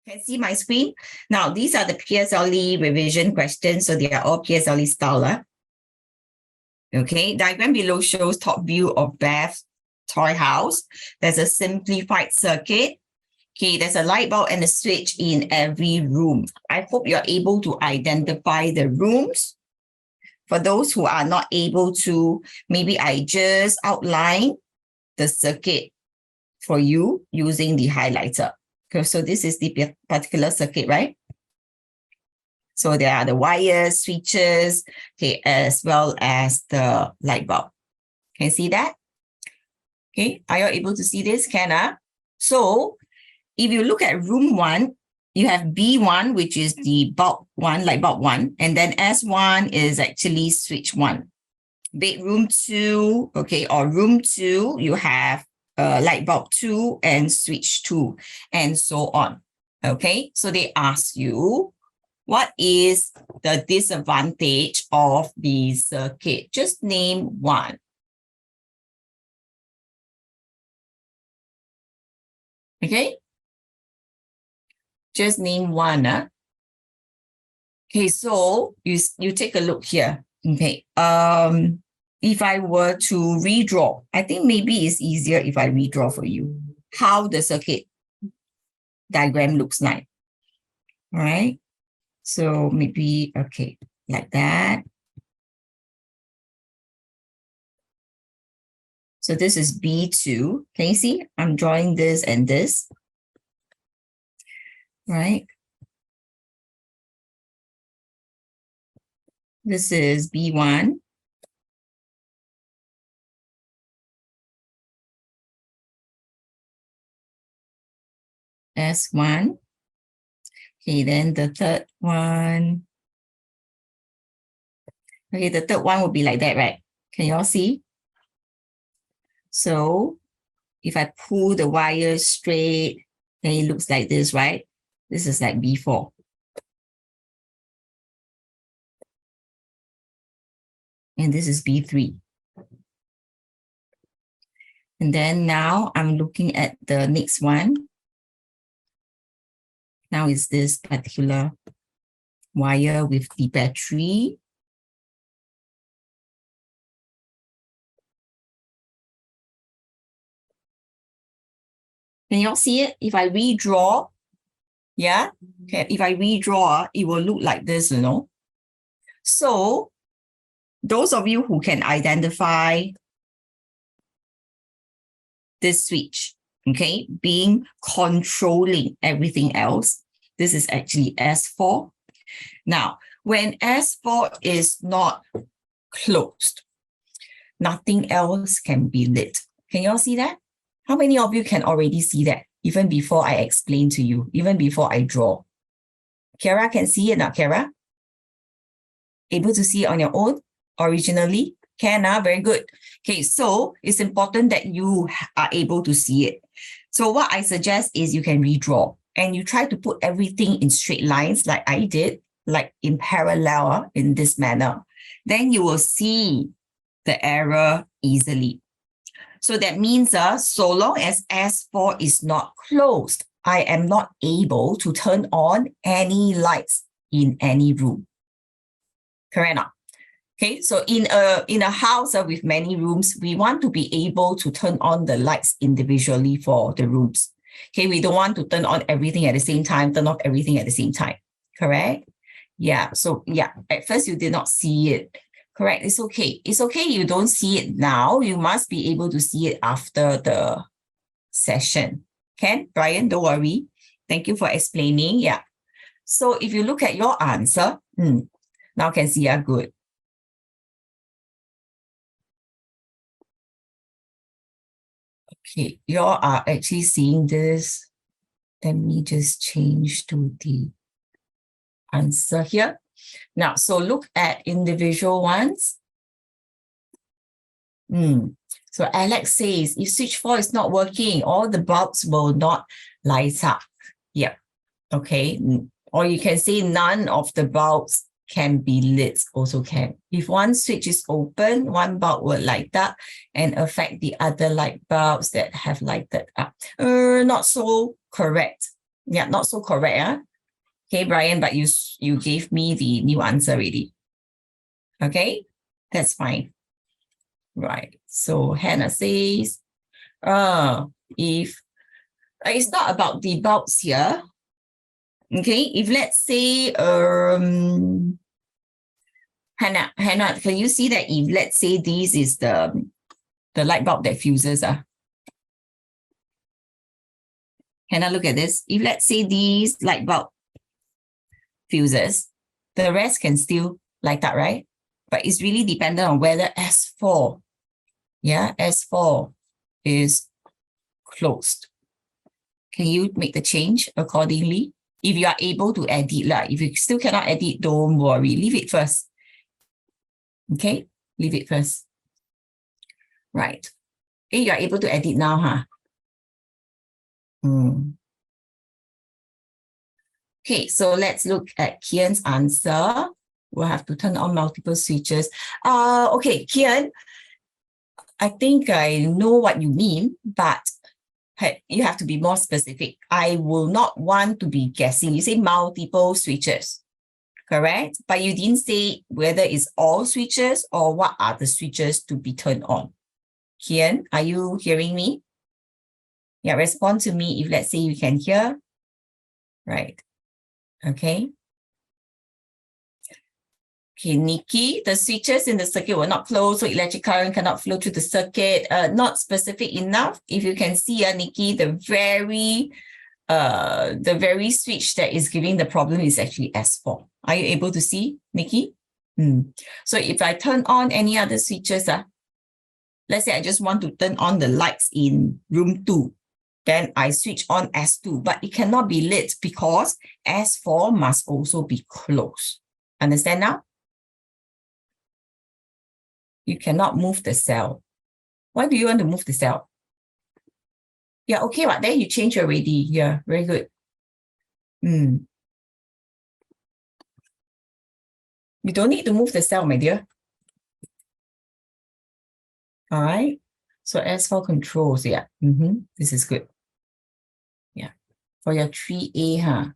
Can see my screen? Now, these are the PSLE revision questions. So they are all PSLE style. Okay, diagram below shows top view of Beth's toy house. There's a simplified circuit. Okay, there's a light bulb and a switch in every room. I hope you're able to identify the rooms. For those who are not able to, maybe I just outline the circuit for you using the highlighter. Okay, so this is the particular circuit, right? So there are the wires, switches, okay, as well as the light bulb. Can you see that? Okay, are you able to see this? Can? So if you look at room 1, you have B1, which is the bulb 1, light bulb 1, and then S1 is actually switch 1. Bedroom 2, okay, or room 2, you have light bulb 2 and switch 2, and so on. Okay, so they ask you, what is the disadvantage of the circuit? Just name one. Okay, just name one. Okay, so you take a look here. Okay, if I were to redraw, I think maybe it's easier if I redraw for you how the circuit diagram looks like. All right, so maybe, okay, like that. So this is B2. Can you see? I'm drawing this and this. Right? This is B1. S1. Okay, then the third one. Okay, the third one will be like that, right? Can you all see? So if I pull the wire straight, then it looks like this, right? This is like B4. And this is B3. And then now I'm looking at the next one. Now is this particular wire with the battery. Can you all see it? If I redraw, yeah, okay, if I redraw, it will look like this, you know. So those of you who can identify this switch, okay, being controlling everything else, this is actually S4. Now, when S4 is not closed, nothing else can be lit. Can you all see that? How many of you can already see that, even before I explain to you, even before I draw? Kara can see it now, Kara? Able to see it on your own originally? Can, very good. Okay, so it's important that you are able to see it. So what I suggest is you can redraw and you try to put everything in straight lines like I did, like in parallel in this manner. Then you will see the error easily. So that means so long as S4 is not closed, I am not able to turn on any lights in any room. Correct now? Okay, so in a house with many rooms, we want to be able to turn on the lights individually for the rooms. Okay, we don't want to turn on everything at the same time, turn off everything at the same time. Correct? Yeah, so yeah, at first you did not see it. Correct, it's okay. It's okay you don't see it now. You must be able to see it after the session. Ken, Brian, don't worry. Thank you for explaining. Yeah. So if you look at your answer, now can see good. Okay, you all are actually seeing this. Let me just change to the answer here. Now, so look at individual ones. So Alex says, if switch 4 is not working, all the bulbs will not light up. Yeah, okay. Or you can say none of the bulbs can be lit, also can. If one switch is open, one bulb will light up and affect the other light bulbs that have lighted up. Not so correct. Yeah, not so correct. Okay, Brian, but you gave me the new answer already. Okay, that's fine. Right. So Hannah says, if it's not about the bulbs here. Okay, if let's say Hannah, can you see that if let's say this is the light bulb that fuses? Hannah, look at this. If let's say these light bulb fuses, the rest can still light up, right? But it's really dependent on whether S4, S4 is closed. Can you make the change accordingly? If you are able to edit, if you still cannot edit, don't worry. Leave it first. Okay, leave it first. Right. Okay, you are able to edit now, huh? Okay, so let's look at Kian's answer. We'll have to turn on multiple switches. Okay, Kian, I think I know what you mean, but you have to be more specific. I will not want to be guessing. You say multiple switches, correct? But you didn't say whether it's all switches or what are the switches to be turned on. Kian, are you hearing me? Yeah, respond to me if let's say you can hear. Right. Okay. Okay, Nikki, the switches in the circuit were not closed, so electric current cannot flow through the circuit. Not specific enough. If you can see, Nikki, the very switch that is giving the problem is actually S4. Are you able to see, Nikki? So if I turn on any other switches, let's say I just want to turn on the lights in room 2, then I switch on S2, but it cannot be lit because S4 must also be closed. Understand now? You cannot move the cell. Why do you want to move the cell? Yeah, okay, but then you change already. Yeah, very good. You don't need to move the cell, my dear. All right. So as for controls, yeah. This is good. Yeah. For your 3A,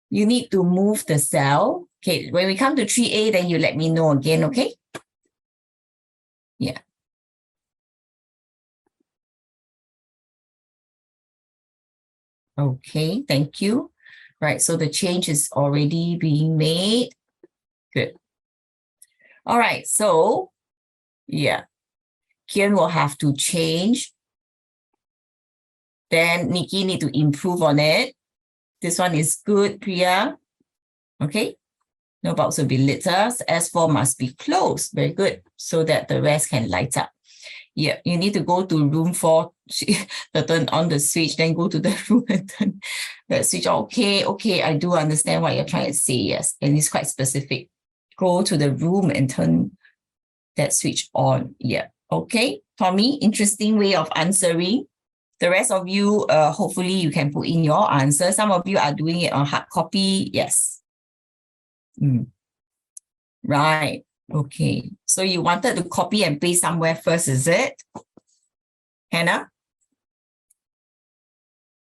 you need to move the cell. Okay, when we come to 3A, then you let me know again, okay? Yeah. Okay, thank you. Right, so the change is already being made. Good. All right, so yeah, Kian will have to change. Then Nikki need to improve on it. This one is good, Priya. Okay, no bulbs will be lit. S4 must be closed. Very good, so that the rest can light up. Yeah, you need to go to room 4, turn on the switch, then go to the room and turn the switch. Okay, I do understand what you're trying to say, yes. And it's quite specific. Go to the room and turn that switch on. Yeah, okay. Tommy, interesting way of answering. The rest of you, hopefully you can put in your answer. Some of you are doing it on hard copy. Yes. Right. Okay. So you wanted to copy and paste somewhere first, is it? Hannah?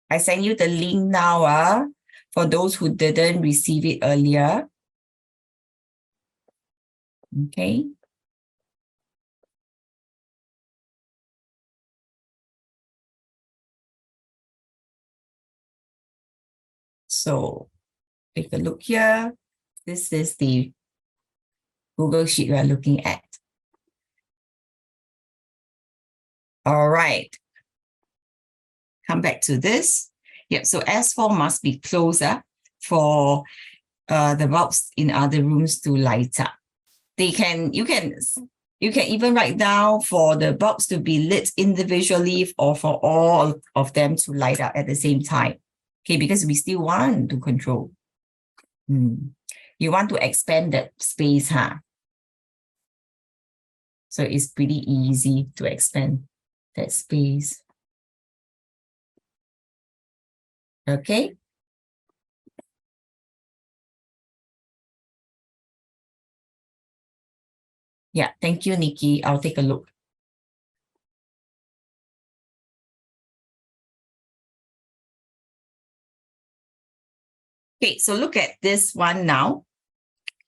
I send you the link now for those who didn't receive it earlier. Okay. So take a look here. This is the Google Sheet we are looking at. All right. Come back to this. Yep, so S4 must be closer for the bulbs in other rooms to light up. You can even write down for the bulbs to be lit individually or for all of them to light up at the same time. Okay, because we still want to control. You want to expand that space, So it's pretty easy to expand that space. Okay. Yeah, thank you, Nikki. I'll take a look. Okay, so look at this one now.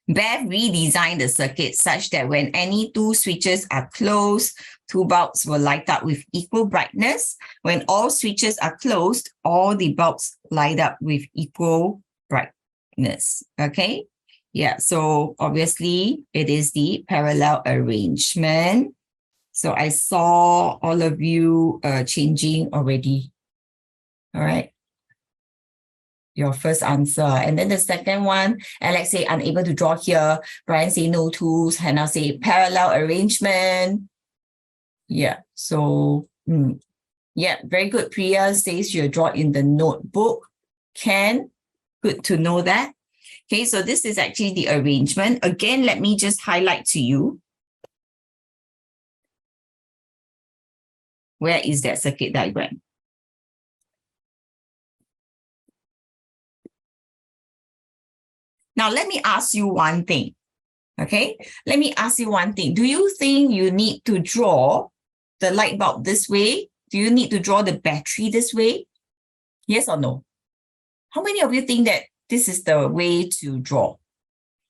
Bev redesigned the circuit such that when any two switches are closed, two bulbs will light up with equal brightness. When all switches are closed, all the bulbs light up with equal brightness. Okay? Yeah, so obviously it is the parallel arrangement. So I saw all of you changing already. All right. Your first answer. And then the second one, Alex say unable to draw here. Brian say no tools. Hannah say parallel arrangement. Yeah. So yeah, very good. Priya says you draw in the notebook. Ken, good to know that. Okay, so this is actually the arrangement. Again, let me just highlight to you. Where is that circuit diagram? Now, let me ask you one thing. Okay, let me ask you one thing. Do you think you need to draw the light bulb this way? Do you need to draw the battery this way? Yes or no? How many of you think that this is the way to draw?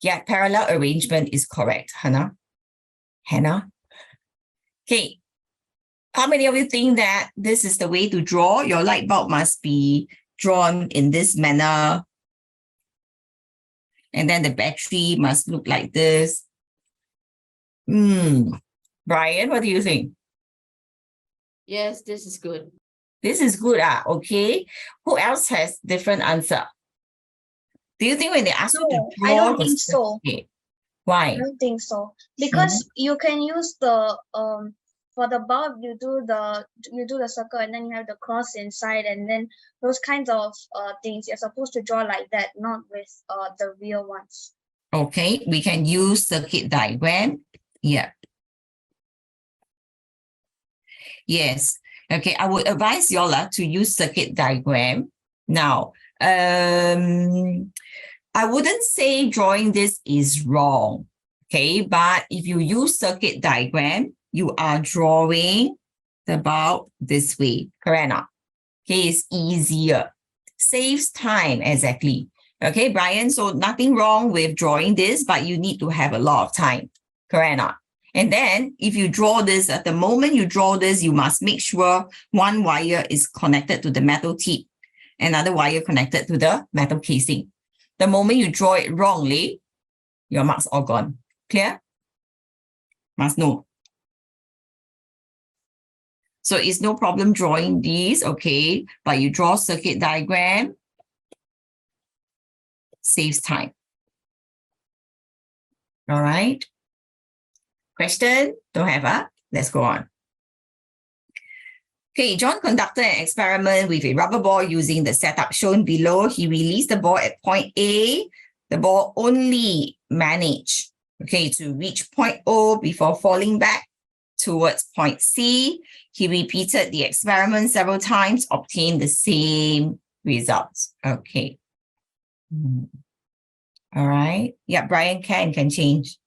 Yeah, parallel arrangement is correct, Hannah. Hannah? Okay. How many of you think that this is the way to draw? Your light bulb must be drawn in this manner. And then the battery must look like this. Brian, what do you think? Yes, this is good. This is good. Okay. Who else has different answer? Do you think when they ask you to draw? I don't think so. Why? I don't think so. Because you can use the for the bulb you do the circle and then you have the cross inside and then those kinds of things you're supposed to draw like that, not with the real ones. Okay, we can use circuit diagram. Yeah. Yes. Okay, I would advise you all to use circuit diagram. Now, I wouldn't say drawing this is wrong. Okay, but if you use circuit diagram, you are drawing the bulb this way. Correct or not? Okay, it's easier. Saves time, exactly. Okay, Brian, so nothing wrong with drawing this, but you need to have a lot of time. Correct or not? And then if you draw this, at the moment you draw this, you must make sure one wire is connected to the metal tip, another wire connected to the metal casing. The moment you draw it wrongly, your marks are gone. Clear? Must know. So it's no problem drawing these, okay, but you draw circuit diagram, saves time. All right. Question? Don't have, Let's go on. Okay, John conducted an experiment with a rubber ball using the setup shown below. He released the ball at point A. The ball only managed, okay, to reach point O before falling back towards point C. He repeated the experiment several times, obtained the same results. Okay. All right. Yeah, Brian can change.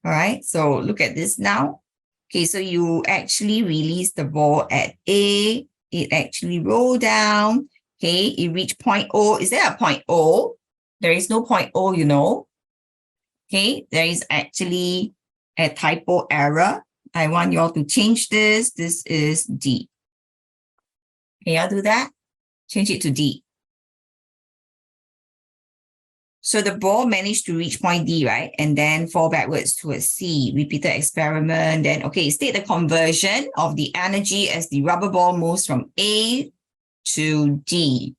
All right. So look at this now. Okay, so you actually release the ball at A. It actually rolled down. Okay, it reached point O. Is there a point O? There is no point O, you know. Okay, there is actually a typo error. I want you all to change this. This is D. Can y'all do that? Change it to D. So the ball managed to reach point D, right? And then fall backwards towards C. Repeated experiment. Then, okay, state the conversion of the energy as the rubber ball moves from A to D.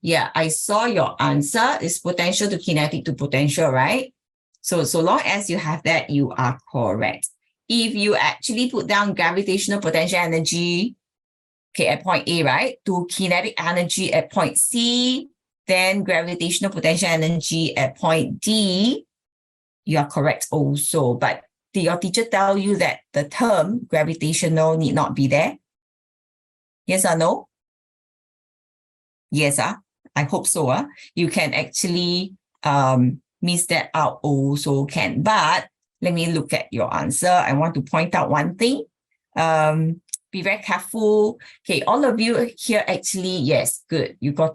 Yeah, I saw your answer is potential to kinetic to potential, right? So long as you have that, you are correct. If you actually put down gravitational potential energy, okay, at point A, right, to kinetic energy at point C, then gravitational potential energy at point D, you are correct also. But did your teacher tell you that the term gravitational need not be there? Yes or no? Yes, I hope so. You can actually miss that out also can. But let me look at your answer. I want to point out one thing. Be very careful. Okay, all of you here actually, yes, good. You got